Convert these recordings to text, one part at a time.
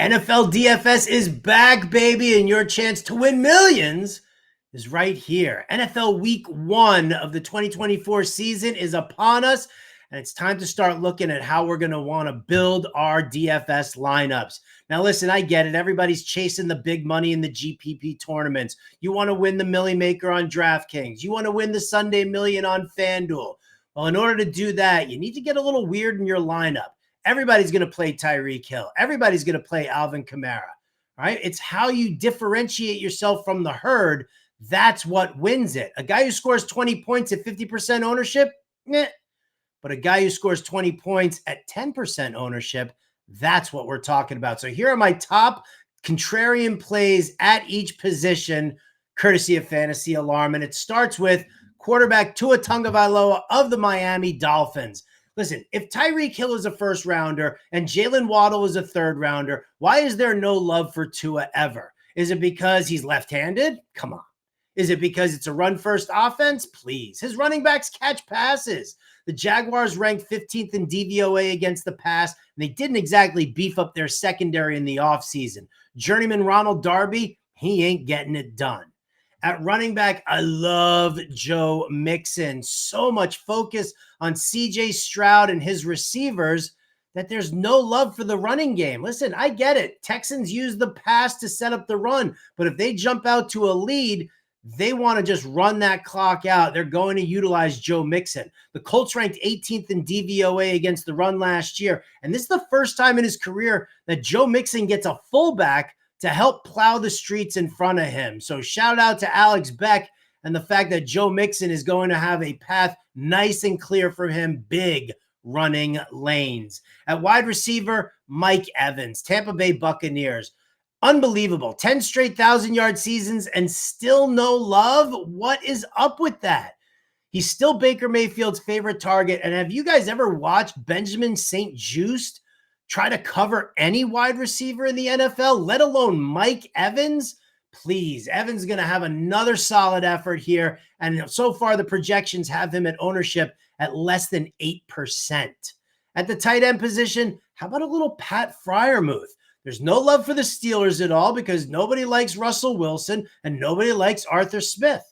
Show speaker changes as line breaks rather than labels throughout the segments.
NFL DFS is back, baby, and your chance to win millions is right here. NFL Week 1 of the 2024 season is upon us, and it's time to start looking at how we're going to want to build our DFS lineups. Now, listen, I get it. Everybody's chasing the big money in the GPP tournaments. You want to win the Millie Maker on DraftKings. You want to win the Sunday Million on FanDuel. Well, in order to do that, you need to get a little weird in your lineup. Everybody's going to play Tyreek Hill. Everybody's going to play Alvin Kamara, right? It's how you differentiate yourself from the herd. That's what wins it. A guy who scores 20 points at 50% ownership, but a guy who scores 20 points at 10% ownership, that's what we're talking about. So here are my top contrarian plays at each position, courtesy of Fantasy Alarm. And it starts with quarterback Tua Tagovailoa of the Miami Dolphins. Listen, if Tyreek Hill is a first rounder and Jalen Waddle is a third rounder, why is there no love for Tua ever? Is it because he's left-handed? Come on. Is it because it's a run-first offense? Please. His running backs catch passes. The Jaguars ranked 15th in DVOA against the pass, and they didn't exactly beef up their secondary in the offseason. Journeyman Ronald Darby, he ain't getting it done. At running back, I love Joe Mixon. So much focus on CJ Stroud and his receivers that there's no love for the running game. Listen, I get it. Texans use the pass to set up the run, but if they jump out to a lead, they want to just run that clock out. They're going to utilize Joe Mixon. The Colts ranked 18th in DVOA against the run last year, and this is the first time in his career that Joe Mixon gets a fullback to help plow the streets in front of him. So shout out to Alex Beck and the fact that Joe Mixon is going to have a path nice and clear for him, big running lanes. At wide receiver, Mike Evans, Tampa Bay Buccaneers. Unbelievable. 10 straight 1,000-yard seasons and still no love? What is up with that? He's still Baker Mayfield's favorite target. And have you guys ever watched Benjamin St-Juste try to cover any wide receiver in the NFL, let alone Mike Evans? Please, Evans is going to have another solid effort here. And so far, the projections have him at ownership at less than 8%. At the tight end position, how about a little Pat Freiermuth? There's no love for the Steelers at all because nobody likes Russell Wilson and nobody likes Arthur Smith.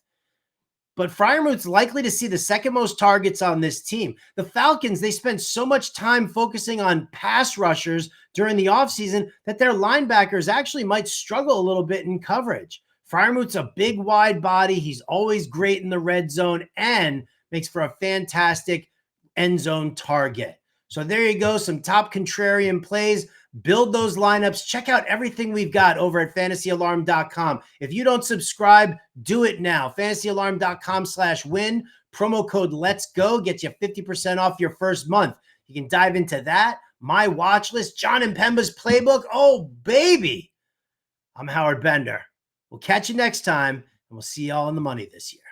But Freiermuth's likely to see the second most targets on this team. The Falcons, they spent so much time focusing on pass rushers during the offseason that their linebackers actually might struggle a little bit in coverage. Freiermuth's a big, wide body. He's always great in the red zone and makes for a fantastic end zone target. So there you go, some top contrarian plays. Build those lineups. Check out everything we've got over at fantasyalarm.com. If you don't subscribe, do it now. fantasyalarm.com/win. Promo code Let's Go gets you 50% off your first month. You can dive into that. My watch list, John and Pemba's playbook. Oh, baby. I'm Howard Bender. We'll catch you next time, and we'll see y'all on the money this year.